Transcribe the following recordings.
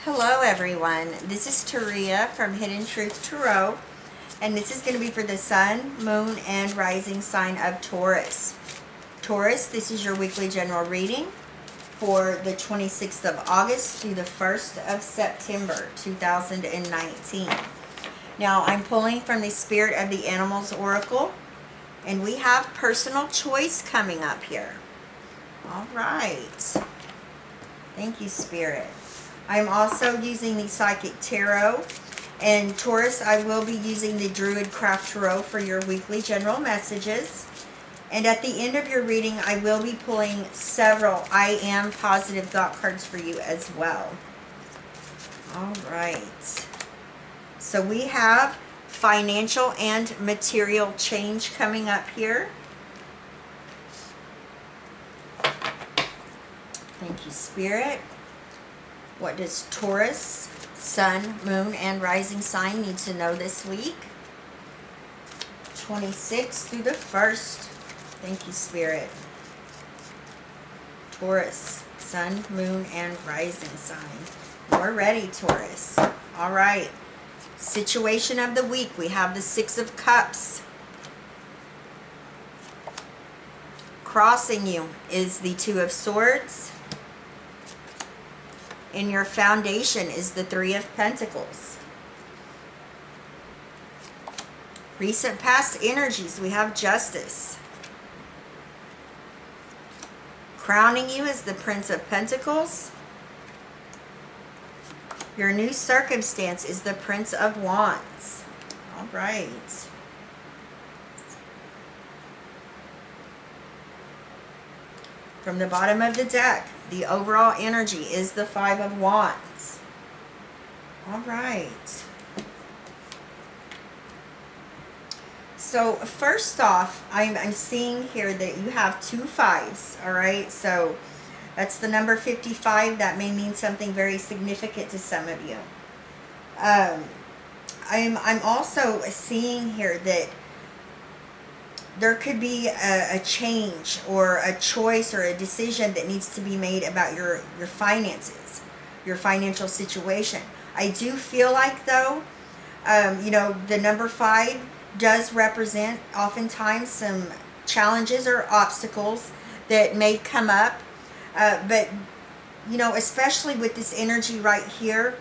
Hello everyone, this is Taria from Hidden Truth Tarot, and this is going to be for the Sun, Moon, and Rising sign of Taurus. Taurus, this is your weekly general reading for the 26th of August through the 1st of September 2019. Now I'm pulling from the Spirit of the Animals Oracle, and we have personal choice coming up here. All right. Thank you, Spirit. I'm also using the Psychic Tarot, and Taurus, I will be using the Druid Craft Tarot for your weekly general messages. And at the end of your reading, I will be pulling several I Am Positive Thought cards for you as well. All right. So we have financial and material change coming up here. Thank you, Spirit. What does Taurus, Sun, Moon, and Rising sign need to know this week? 26th through the 1st. Thank you, Spirit. Taurus, Sun, Moon, and Rising sign. We're ready, Taurus. All right. Situation of the week. We have the Six of Cups. Crossing you is the Two of Swords. In your foundation is the Three of Pentacles. Recent past energies, we have Justice. Crowning you is the Prince of Pentacles. Your new circumstance is the Prince of Wands. All right. From the bottom of the deck, the overall energy is the Five of Wands. All right. So first off, I'm seeing here that you have two fives. All right. So that's the number 55. That may mean something very significant to some of you. I'm also seeing here that there could be a change or a choice or a decision that needs to be made about your finances, your financial situation. I do feel like, though, you know, the number 5 does represent oftentimes some challenges or obstacles that may come up. But, you know, especially with this energy right here,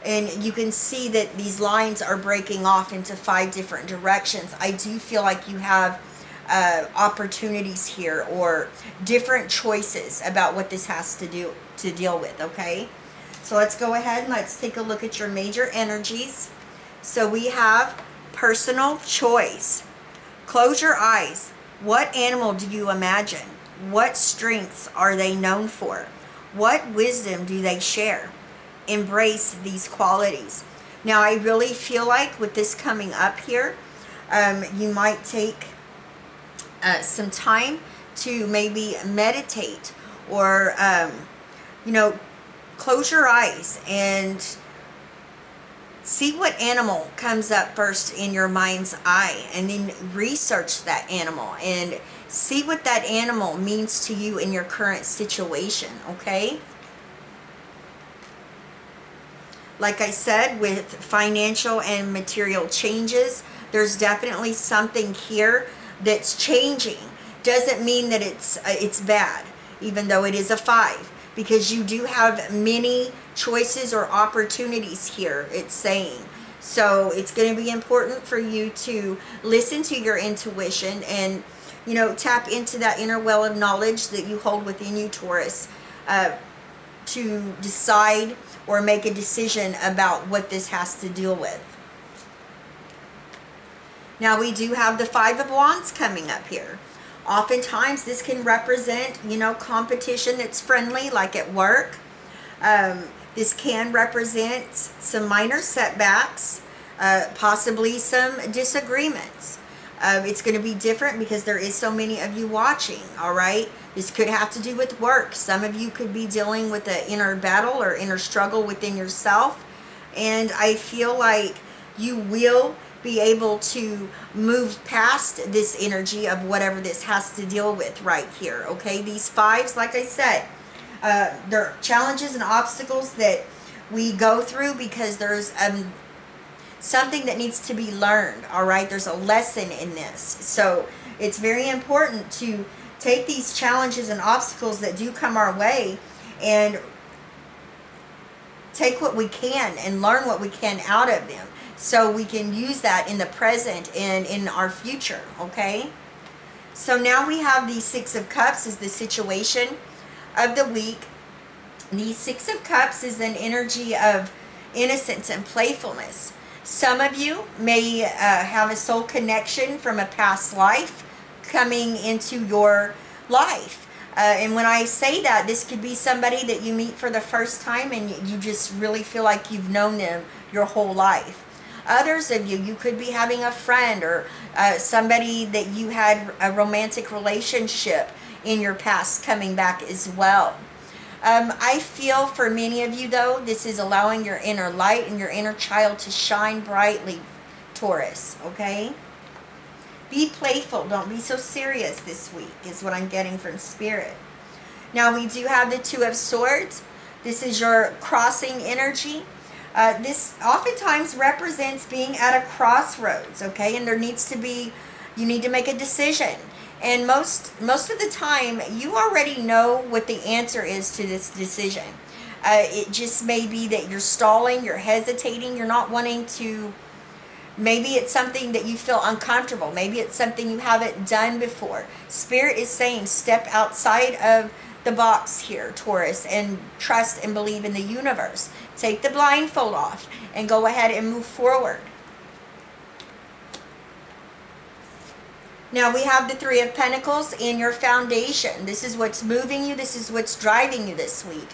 and you can see that these lines are breaking off into 5 different directions. I do feel like you have opportunities here or different choices about what this has to deal with, okay? So let's go ahead and let's take a look at your major energies. So we have personal choice. Close your eyes. What animal do you imagine? What strengths are they known for? What wisdom do they share? Embrace these qualities. Now, I really feel like with this coming up here, you might take some time to maybe meditate or, you know, close your eyes and see what animal comes up first in your mind's eye, and then research that animal and see what that animal means to you in your current situation, okay? Like I said, with financial and material changes, there's definitely something here that's changing. Doesn't mean that it's bad, even though it is a 5, because you do have many choices or opportunities here, it's saying. So it's going to be important for you to listen to your intuition and, you know, tap into that inner well of knowledge that you hold within you, Taurus, to decide or make a decision about what this has to deal with. Now we do have the Five of Wands coming up here. Oftentimes this can represent, you know, competition that's friendly, like at work. This can represent some minor setbacks, possibly some disagreements. It's going to be different because there is so many of you watching, all right? This could have to do with work. Some of you could be dealing with an inner battle or inner struggle within yourself. And I feel like you will be able to move past this energy of whatever this has to deal with right here, okay? These 5s, like I said, there are challenges and obstacles that we go through because there's something that needs to be learned, all right? There's a lesson in this. So it's very important to take these challenges and obstacles that do come our way and take what we can and learn what we can out of them, so we can use that in the present and in our future, okay? So now we have the Six of Cups as the situation of the week. The Six of Cups is an energy of innocence and playfulness. Some of you may have a soul connection from a past life coming into your life. And when I say that, this could be somebody that you meet for the first time and you just really feel like you've known them your whole life. Others of you, you could be having a friend or somebody that you had a romantic relationship in your past coming back as well. I feel for many of you, though, this is allowing your inner light and your inner child to shine brightly, Taurus, okay? Be playful. Don't be so serious this week is what I'm getting from Spirit. Now, we do have the Two of Swords. This is your crossing energy. This oftentimes represents being at a crossroads, okay? And there needs to be, you need to make a decision. And most of the time, you already know what the answer is to this decision. It just may be that you're stalling, you're hesitating, you're not wanting to. Maybe it's something that you feel uncomfortable. Maybe it's something you haven't done before. Spirit is saying step outside of the box here, Taurus, and trust and believe in the universe. Take the blindfold off and go ahead and move forward. Now we have the Three of Pentacles in your foundation. This is what's moving you. This is what's driving you this week.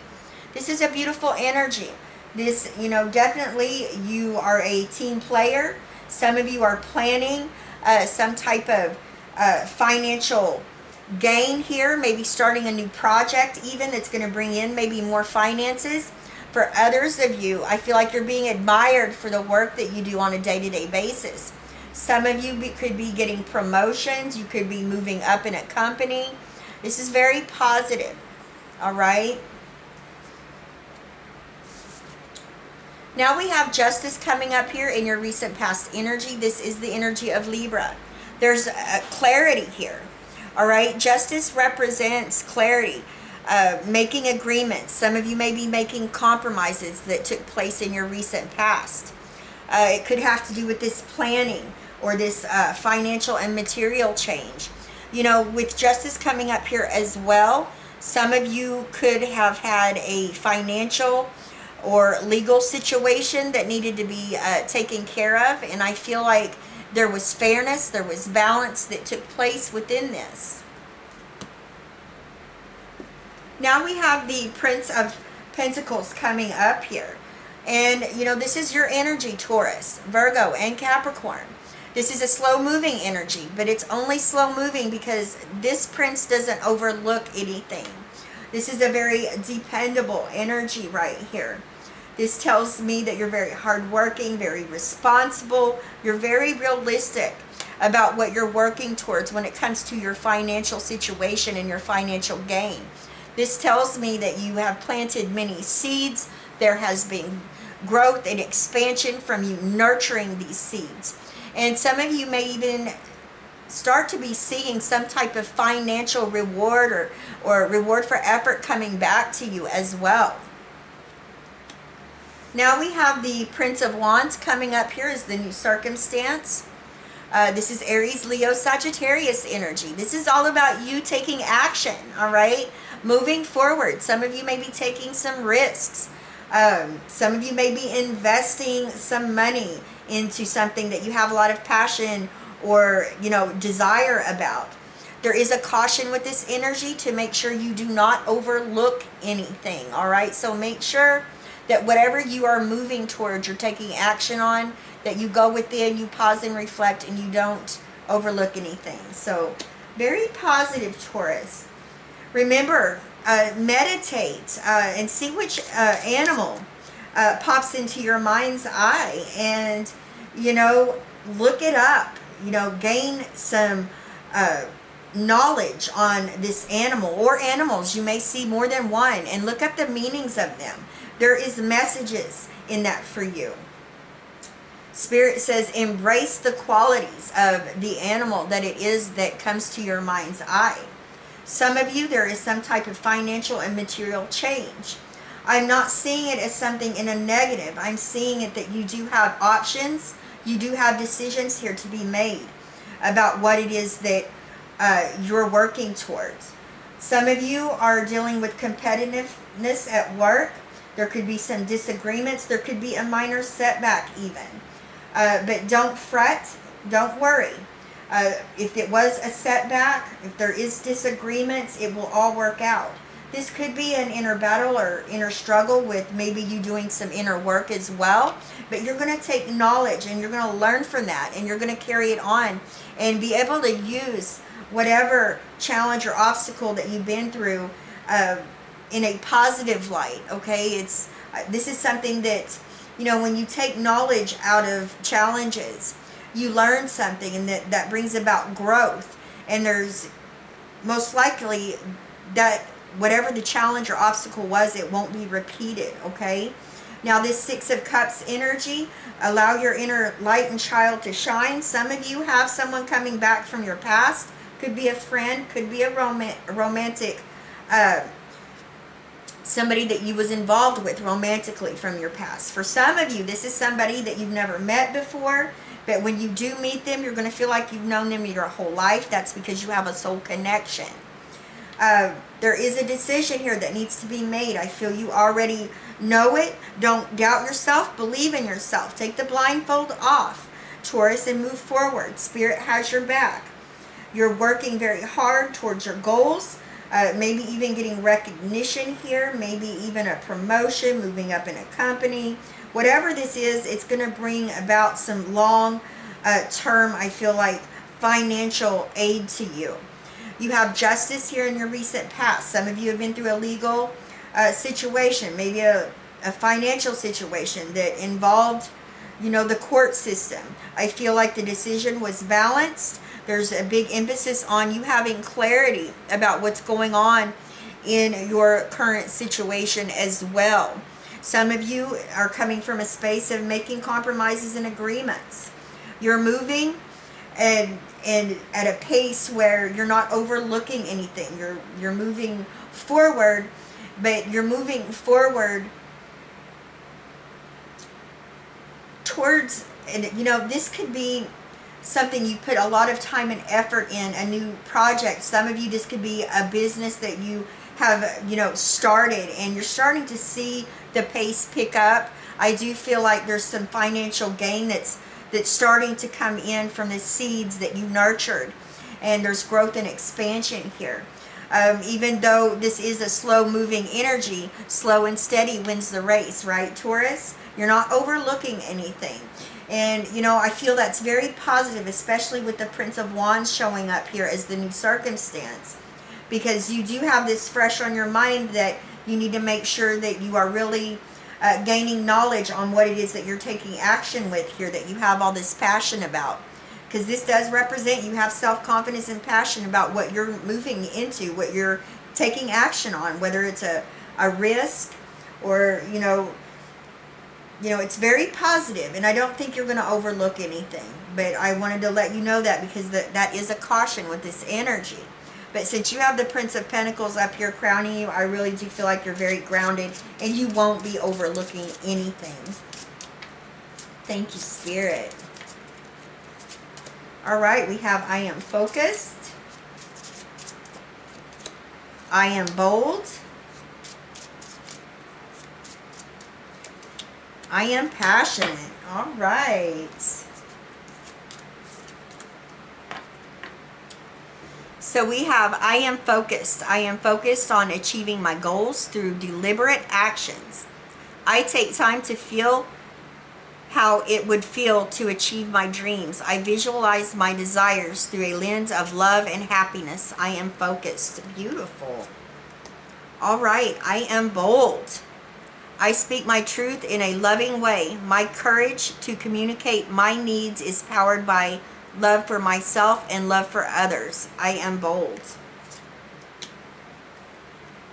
This is a beautiful energy. This, definitely you are a team player. Some of you are planning some type of financial gain here, maybe starting a new project even that's going to bring in maybe more finances. For others of you, I feel like you're being admired for the work that you do on a day-to-day basis. Some of you could be getting promotions. You could be moving up in a company. This is very positive, all right? Now we have Justice coming up here in your recent past energy. This is the energy of Libra. There's clarity here. All right. Justice represents clarity, making agreements. Some of you may be making compromises that took place in your recent past. It could have to do with this planning or this financial and material change. With Justice coming up here as well, some of you could have had a financial or legal situation that needed to be taken care of. And I feel like there was fairness, there was balance that took place within this. Now we have the Prince of Pentacles coming up here. And, this is your energy, Taurus, Virgo, and Capricorn. This is a slow-moving energy, but it's only slow-moving because this Prince doesn't overlook anything. This is a very dependable energy right here. This tells me that you're very hardworking, very responsible. You're very realistic about what you're working towards when it comes to your financial situation and your financial gain. This tells me that you have planted many seeds. There has been growth and expansion from you nurturing these seeds. And some of you may even start to be seeing some type of financial reward or reward for effort coming back to you as well. Now we have the Prince of Wands coming up here as the new circumstance. This is Aries, Leo, Sagittarius energy. This is all about you taking action, all right? Moving forward. Some of you may be taking some risks. Some of you may be investing some money into something that you have a lot of passion or, desire about. There is a caution with this energy to make sure you do not overlook anything, all right? So make sure that whatever you are moving towards, you're taking action on, that you go within, you pause and reflect, and you don't overlook anything. So very positive, Taurus. Remember, meditate and see which animal pops into your mind's eye, and look it up. Gain some knowledge on this animal or animals. You may see more than one, and look up the meanings of them. There is messages in that for you. Spirit says embrace the qualities of the animal that it is that comes to your mind's eye. Some of you, there is some type of financial and material change. I'm not seeing it as something in a negative. I'm seeing it that you do have options. You do have decisions here to be made about what it is that you're working towards. Some of you are dealing with competitiveness at work. There could be some disagreements. There could be a minor setback even. But don't fret. Don't worry. If it was a setback, if there is disagreements, it will all work out. This could be an inner battle or inner struggle with maybe you doing some inner work as well. But you're going to take knowledge and you're going to learn from that. And you're going to carry it on and be able to use whatever challenge or obstacle that you've been through in a positive light. Okay, this is something that, you know, when you take knowledge out of challenges, you learn something, and that brings about growth. And there's most likely that whatever the challenge or obstacle was, it won't be repeated. Okay, now this Six of Cups energy, allow your inner light and child to shine. Some of you have someone coming back from your past. Could be a friend, could be a romantic somebody that you was involved with romantically from your past. For some of you, this is somebody that you've never met before, but when you do meet them, you're going to feel like you've known them your whole life. That's because you have a soul connection. There is a decision here that needs to be made. I feel you already know it. Don't doubt yourself. Believe in yourself. Take the blindfold off, Taurus, and move forward. Spirit has your back. You're working very hard towards your goals. Maybe even getting recognition here, maybe even a promotion, moving up in a company. Whatever this is, it's going to bring about some long term, I feel like, financial aid to you. You have justice here in your recent past. Some of you have been through a legal situation, maybe a financial situation that involved, you know, the court system. I feel like the decision was balanced. There's a big emphasis on you having clarity about what's going on in your current situation as well. Some of you are coming from a space of making compromises and agreements. You're moving and at a pace where you're not overlooking anything. You're moving forward, but you're moving forward towards, and you know, this could be something you put a lot of time and effort in, a new project. Some of you, this could be a business that you have, you know, started, and you're starting to see the pace pick up. I do feel like there's some financial gain that's starting to come in from the seeds that you nurtured, and there's growth and expansion here. Even though this is a slow moving energy, slow and steady wins the race, right, Taurus? You're not overlooking anything. And, you know, I feel that's very positive, especially with the Prince of Wands showing up here as the new circumstance. Because you do have this fresh on your mind that you need to make sure that you are really gaining knowledge on what it is that you're taking action with here, that you have all this passion about. Because this does represent you have self-confidence and passion about what you're moving into, what you're taking action on, whether it's a risk or, you know, it's very positive, and I don't think you're going to overlook anything. But I wanted to let you know that because that is a caution with this energy. But since you have the Prince of Pentacles up here crowning you, I really do feel like you're very grounded, and you won't be overlooking anything. Thank you, Spirit. All right, we have I am focused. I am bold. I am passionate. All right. So we have I am focused. I am focused on achieving my goals through deliberate actions. I take time to feel how it would feel to achieve my dreams. I visualize my desires through a lens of love and happiness. I am focused. Beautiful. All right. I am bold. I speak my truth in a loving way. My courage to communicate my needs is powered by love for myself and love for others. I am bold.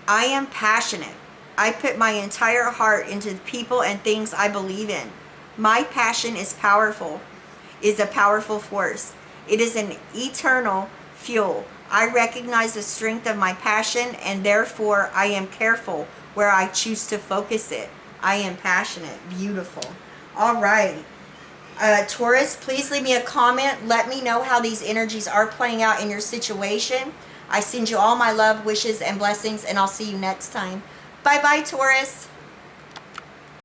I am passionate. I put my entire heart into the people and things I believe in. My passion is powerful, is a powerful force. It is an eternal fuel. I recognize the strength of my passion, and therefore I am careful where I choose to focus it. I am passionate. Beautiful. All right. Taurus, please leave me a comment. Let me know how these energies are playing out in your situation. I send you all my love, wishes, and blessings, and I'll see you next time. Bye-bye, Taurus.